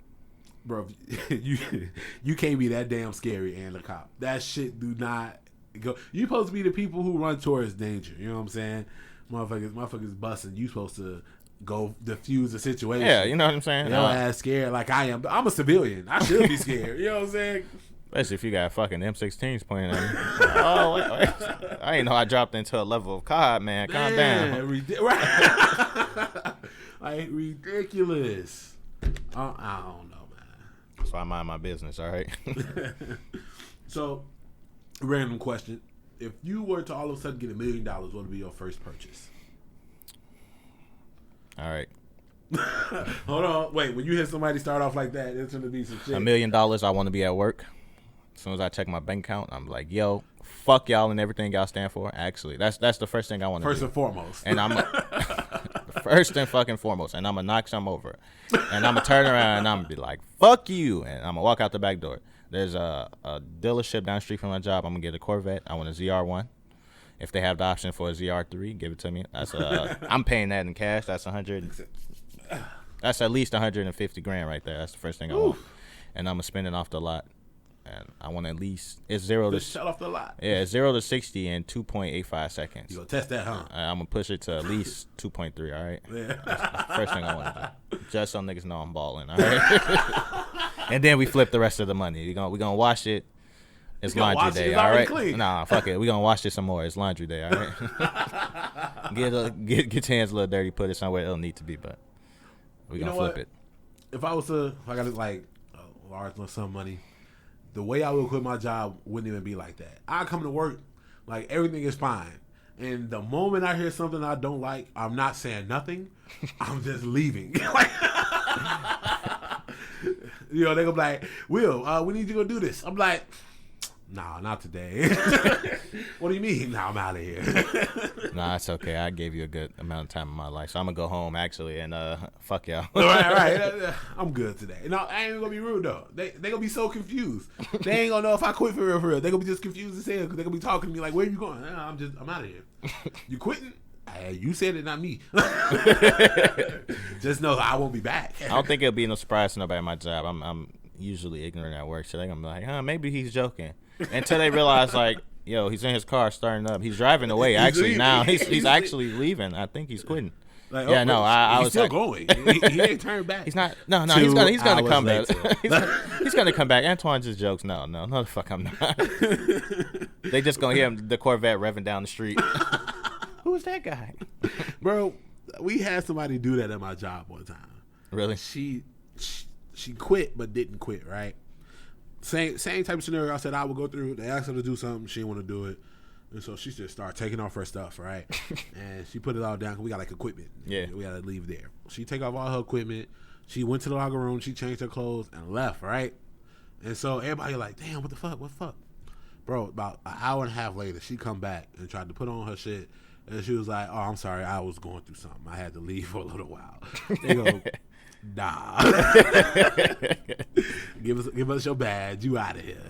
bro, you can't be that damn scary and a cop. That shit do not go. You supposed to be the people who run towards danger. You know what I'm saying? Motherfuckers busting. You supposed to go diffuse the situation. Yeah, you know what I'm saying? Your ass scared like I am. I'm a civilian. I should be scared. You know what I'm saying? Especially if you got fucking M16s pointing at me. Oh, wait. I didn't know I dropped into a level of COD, man. Calm down. Like, ridiculous. I don't know, man. That's why I mind my business, all right? So, random question. If you were to all of a sudden get $1 million, what would be your first purchase? All right. Hold on. Wait, when you hear somebody start off like that, it's going to be some shit. $1 million, I want to be at work. As soon as I check my bank account, I'm like, yo, fuck y'all and everything y'all stand for. Actually, that's the first thing I want to do. First and foremost. And I'm first and fucking foremost. And I'm going to knock some over. And I'm going to turn around and I'm going to be like, fuck you. And I'm going to walk out the back door. There's a dealership down the street from my job. I'm going to get a Corvette. I want a ZR1. If they have the option for a ZR3, give it to me. That's I'm paying that in cash. That's That's at least 150 grand right there. That's the first thing I want. And I'm going to spend it off the lot. And I want at least it's 0 to shut off the lot. Yeah, it's 0 to 60 in 2.85 seconds. You gonna test that, huh? I'm gonna push it to at least 2.3. All right. Yeah. That's the first thing I want to do. Just so niggas know I'm balling. All right. And then we flip the rest of the money. We gonna wash it. It's laundry day. All right. Clean. Nah, fuck it. We gonna wash it some more. It's laundry day. All right. Get your hands a little dirty. Put it somewhere it'll need to be, but we gonna flip it. If I got like a large lump sum of money. The way I would quit my job wouldn't even be like that. I come to work, like everything is fine. And the moment I hear something I don't like, I'm not saying nothing. I'm just leaving. They're going to be like, Will, we need you to go do this. I'm like, nah, not today. What do you mean? Nah, I'm out of here. Nah, it's okay. I gave you a good amount of time in my life. So I'm going to go home, actually, and fuck y'all. Right. I'm good today. No, I ain't going to be rude, though. They going to be so confused. They ain't going to know if I quit for real, for real. They going to be just confused as hell because they going to be talking to me like, where you going? Nah, I'm out of here. You quitting? You said it, not me. Just know I won't be back. I don't think it'll be no surprise to nobody at my job. I'm usually ignorant at work, so they're going to be like, maybe he's joking. Until they realize, like, yo, he's in his car starting up. He's driving away. Actually, now he's actually leaving. I think he's quitting. Like, yeah, no, I was still going. He ain't turned back. He's not. No, he's gonna come back. He's gonna come back. Antoine just jokes. No, the fuck I'm not. They just gonna hear him, the Corvette revving down the street. Who's that guy? Bro, we had somebody do that at my job one time. Really? She quit but didn't quit. Right. Same type of scenario. I said I would go through. They asked her to do something. She didn't want to do it. And so she just started taking off her stuff, right? And she put it all down. We got like equipment. Yeah. We got to leave there. She take off all her equipment. She went to the locker room. She changed her clothes and left, right? And so everybody like, damn, what the fuck? What the fuck? Bro, about an hour and a half later, she come back and tried to put on her shit. And she was like, oh, I'm sorry. I was going through something. I had to leave for a little while. They go, nah. Give us your badge. You out of here.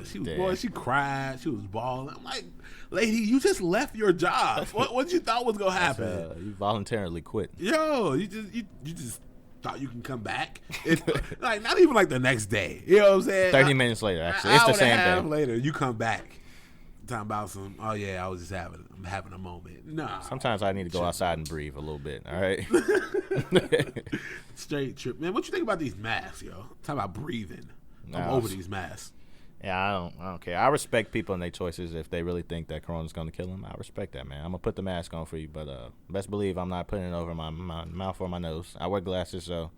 She cried. She was bawling. I'm like, lady, you just left your job. What you thought was gonna happen? You voluntarily quit. Yo, you just thought you can come back. It's like not even like the next day. You know what I'm saying? 30 minutes later, actually, it's the same day. Later, you come back. Talking about some. Oh yeah, I was just having a moment. Nah. Sometimes I need to go outside and breathe a little bit. All right. Straight trip, man. What you think about these masks, yo? Talking about breathing. I'm over these masks. Yeah, I don't care. I respect people and their choices. If they really think that Corona's gonna kill them, I respect that, man. I'm gonna put the mask on for you, but best believe I'm not putting it over my mouth or my nose. I wear glasses, so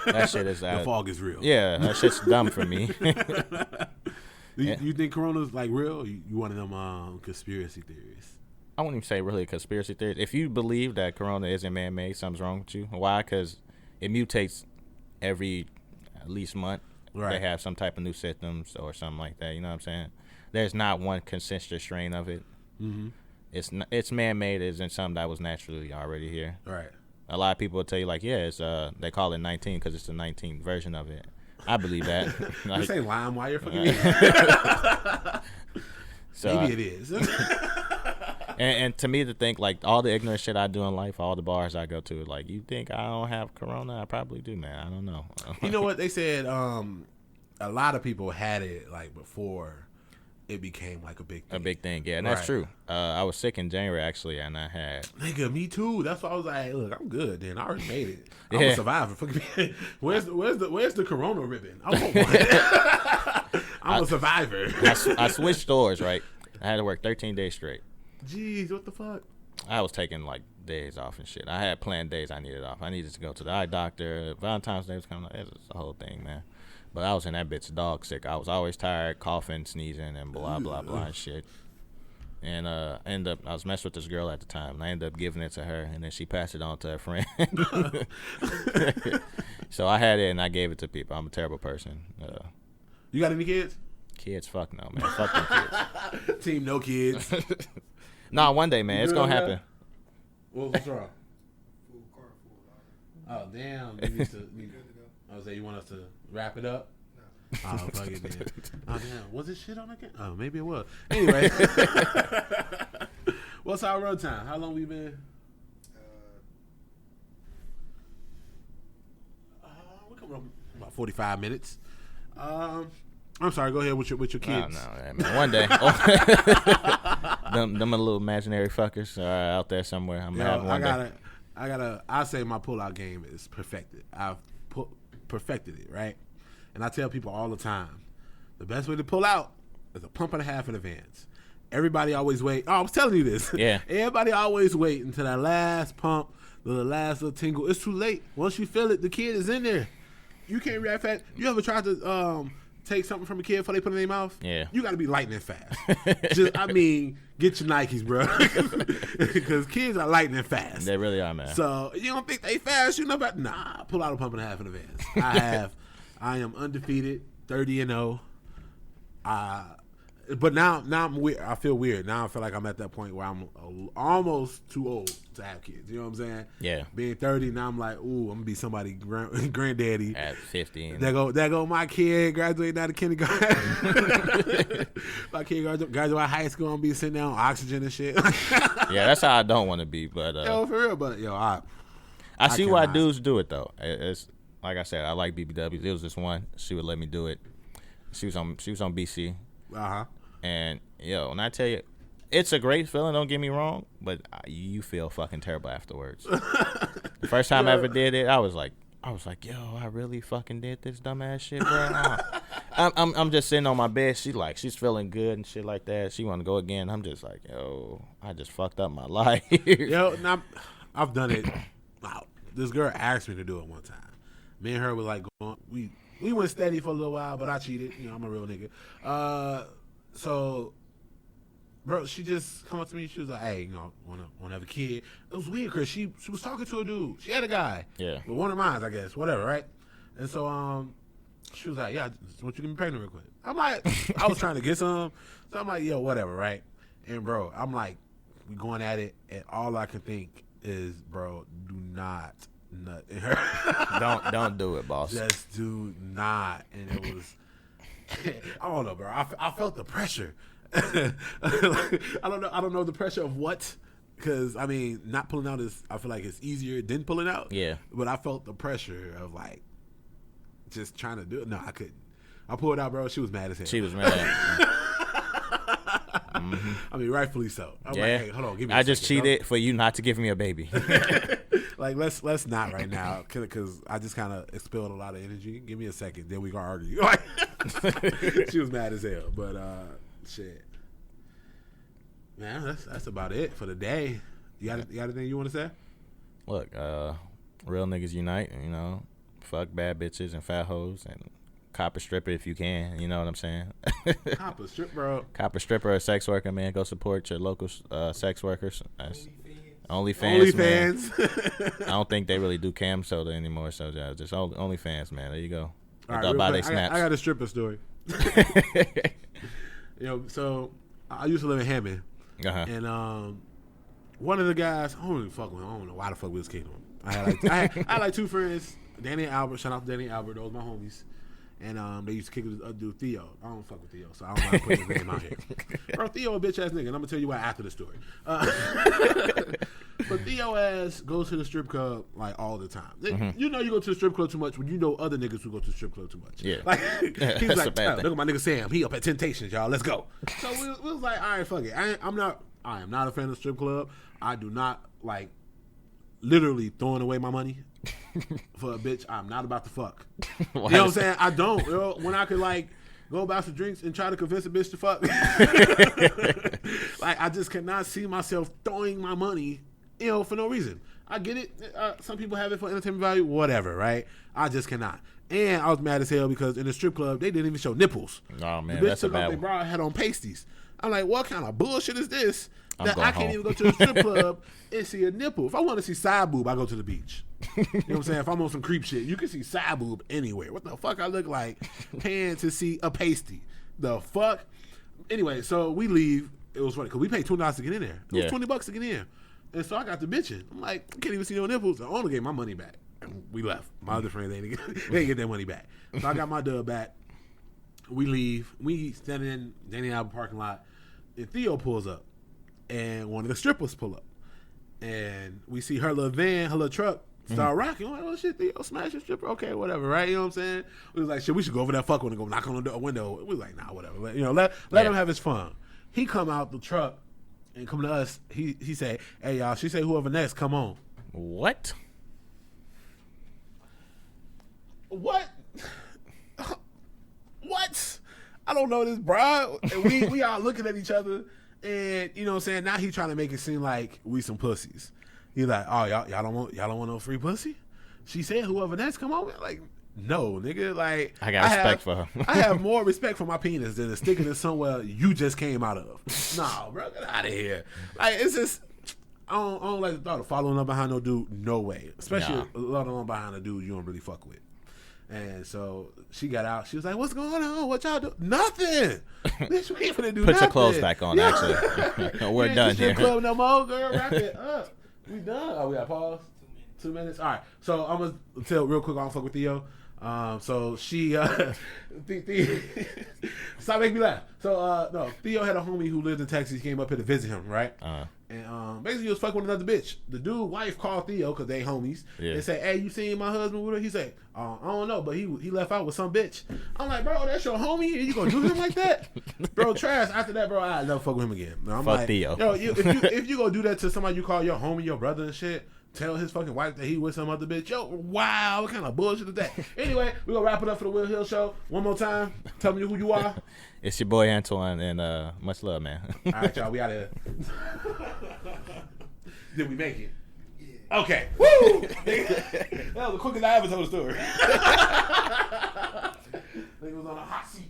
that shit is. The fog is real. Yeah, that shit's dumb for me. You think Corona's like real? Or you one of them conspiracy theories? I wouldn't even say really a conspiracy theory. If you believe that corona isn't man-made, something's wrong with you. Why? Because it mutates every at least month. Right. They have some type of new symptoms or something like that. You know what I'm saying? There's not one consistent strain of it. Mm-hmm. It's man-made. It isn't something that was naturally already here. Right. A lot of people will tell you like, yeah, it's they call it 19 because it's the 19th version of it. I believe that. Like, this ain't LimeWire fucking So, maybe it is. and to me to think like all the ignorant shit I do in life, all the bars I go to, like you think I don't have corona? I probably do, man. I don't know. You know what they said? A lot of people had it like before it became like a big thing. A big thing, yeah, and that's true. I was sick in January actually, and I had me too. That's why I was like, look, I'm good. Then I already made it. I'm a survivor. Where's the corona ribbon? I want one. I'm a survivor. I switched stores, right? I had to work 13 days straight. Jeez, what the fuck? I was taking like days off and shit. I had planned days I needed off. I needed to go to the eye doctor. Valentine's Day was coming up. It was the whole thing, man. But I was in that bitch dog sick. I was always tired, coughing, sneezing, and blah, blah, blah and shit. And I was messing with this girl at the time, and I ended up giving it to her, and then she passed it on to her friend. So I had it, and I gave it to people. I'm a terrible person. You got any kids? Kids, fuck no, man. Fuck them kids. Team no kids. Nah, one day, man. It's going to happen. What's wrong? Oh, damn. We need to... I was saying, you want us to wrap it up? No. Oh, fuck it, then. Oh, damn. Was it shit on again? Oh, maybe it was. Anyway. What's our road time? How long we been? We come up about 45 minutes. I'm sorry. Go ahead with your kids. No, man. One day. them little imaginary fuckers are out there somewhere. I'm having one day. I say my pullout game is perfected. I've perfected it, right? And I tell people all the time, the best way to pull out is a pump and a half in advance. Everybody always wait. Oh, I was telling you this. Yeah. Everybody always wait until that last pump, the last little tingle. It's too late. Once you feel it, the kid is in there. You can't react fast. You ever tried to take something from a kid before they put it in their mouth? Yeah. You got to be lightning fast. Get your Nikes, bro. Because kids are lightning fast. They really are, man. So you don't think they fast? You know about? Nah, pull out a pump and a half in advance. I am undefeated, 30-0. But now I'm weird. I feel weird. Now I feel like I'm at that point where I'm almost too old to have kids. You know what I'm saying? Yeah. Being 30, now I'm like, ooh, I'm gonna be somebody granddaddy. At 50. There go my kid graduating out of kindergarten. My kid graduate high school, I'm gonna be sitting there on oxygen and shit. Yeah, that's how I don't want to be. But yo, for real. But yo, I see why dudes do it though. It's like I said, I like BBWs. It was this one. She would let me do it. She was on BC. Uh-huh. And yo, when I tell you, it's a great feeling. Don't get me wrong, but you feel fucking terrible afterwards. The first time I ever did it, I was like, yo, I really fucking did this dumbass shit, bro. I'm just sitting on my bed. She's feeling good and shit like that. She want to go again. I'm just like, yo, I just fucked up my life. Yo, now I've done it. Wow, this girl asked me to do it one time. Me and her were like going. We went steady for a little while, but I cheated. You know, I'm a real nigga. So, bro, she just come up to me. She was like, "Hey, you know, wanna have a kid?" It was weird because she was talking to a dude. She had a guy. Yeah. But one of mine, I guess. Whatever, right? And so, she was like, "Yeah, I just want you to get me pregnant real quick." I'm like, I was trying to get some. So I'm like, "Yo, whatever, right?" And bro, I'm like, we going at it, and all I can think is, bro, do not nut in her. Don't do it, boss. Just do not. And it was. I don't know, bro. I felt the pressure. I don't know the pressure of what, because I mean, not pulling out is. I feel like it's easier than pulling out. Yeah. But I felt the pressure of like just trying to do it. No, I couldn't. I pulled out, bro. She was mad as hell. She was mad. Mm-hmm. I mean, rightfully so. I'm like, hey, hold on, give me. I just cheated for you not to give me a baby. Like, let's not right now, because I just kind of expelled a lot of energy. Give me a second, then we gonna argue. Like, she was mad as hell, but shit, man, that's about it for the day. You got anything you want to say? Look, real niggas unite. You know, fuck bad bitches and fat hoes and cop a stripper if you can. You know what I'm saying? Cop a strip, bro. Cop a stripper or a sex worker, man. Go support your local sex workers. OnlyFans, man. I don't think they really do cam soda anymore, so just OnlyFans, man. There you go. All right, buy quick, they snaps. I got a stripper story. So I used to live in Hammond, and one of the guys, I don't really fuck with him. I don't know why the fuck we was kicking him. I had like two friends, Danny and Albert. Shout out to Danny and Albert. Those my homies. And they used to kick with a dude, Theo. I don't fuck with Theo, so I don't mind putting his name out here. Bro, Theo a bitch ass nigga, and I'm gonna tell you why after the story. But Theo ass goes to the strip club like all the time. You know you go to the strip club too much when you know other niggas who go to the strip club too much. Yeah. Like he's like, look at my nigga Sam. He up at Temptations, y'all. Let's go. So we was like, all right, fuck it. I am not a fan of the strip club. I do not like literally throwing away my money for a bitch I'm not about to fuck. You know what I'm saying? I don't. You know, when I could like go buy some drinks and try to convince a bitch to fuck. Like I just cannot see myself throwing my money, for no reason. I get it. Some people have it for entertainment value, whatever, right? I just cannot. And I was mad as hell because in the strip club they didn't even show nipples. Oh man, that's a bad one. They brought had on pasties. I'm like, what kind of bullshit is this? That I can't even go to the strip club and see a nipple. If I want to see side boob, I go to the beach. You know what I'm saying? If I'm on some creep shit, you can see side boob anywhere. What the fuck I look like paying to see a pasty? The fuck? Anyway, so we leave. It was funny because we paid $20 to get in there. It was $20 to get in. And so I got to bitching. I'm like, I can't even see no nipples. The owner gave my money back. And we left. My other friends, they didn't get their money back. So I got my dub back. We leave. We stand in Danny Albert parking lot. And Theo pulls up. And one of the strippers pull up. And we see her little van, her little truck start rocking. I'm like, oh shit, Theo, smash your stripper. Okay, whatever, right? You know what I'm saying? We was like, shit, we should go over that fuck one and go knock on the window. We was like, nah, whatever. Let him have his fun. He come out the truck and come to us. He say, hey, y'all, she say whoever next, come on. What? What? What? I don't know this, bro. And we all looking at each other. And you know what I'm saying? Now he trying to make it seem like we some pussies. He's like, oh, y'all don't want no free pussy? She said whoever next come on. Like, no, nigga. Like I got respect for her. I have more respect for my penis than sticking it somewhere you just came out of. Nah, bro, get out of here. Like it's just I don't like the thought of following up behind no dude. No way. Especially let alone behind a dude you don't really fuck with. And so she got out. She was like, what's going on? What y'all do? Nothing. Bitch, we ain't finna do Put nothing. your clothes back on, actually. We're done here. Club no more, girl. Wrap it up. We done. Oh, we got pause? 2 minutes? All right. So I'm going to tell real quick, I don't fuck with Theo. So she, stop making me laugh. So, no, Theo had a homie who lived in Texas. He came up here to visit him, right? And basically he was fucking with another bitch. The dude wife called Theo because they homies. Yeah. They say, hey, you seen my husband with her? He said, I don't know, but he left out with some bitch. I'm like, bro, that's your homie and you gonna do him like that? Bro, trash. After that, bro, I never fuck with him again. No, I'm fuck like, Theo. Yo, if you gonna do that to somebody you call your homie, your brother and shit, tell his fucking wife that he with some other bitch. Yo, wow, what kind of bullshit is that? Anyway, we're gonna wrap it up for the Will Hill Show. One more time. Tell me who you are. It's your boy Antoine, and much love, man. All right, y'all, we out of here. Did we make it? Yeah. Okay. Woo! That was the quickest I ever told a story. Nigga was on a hot seat.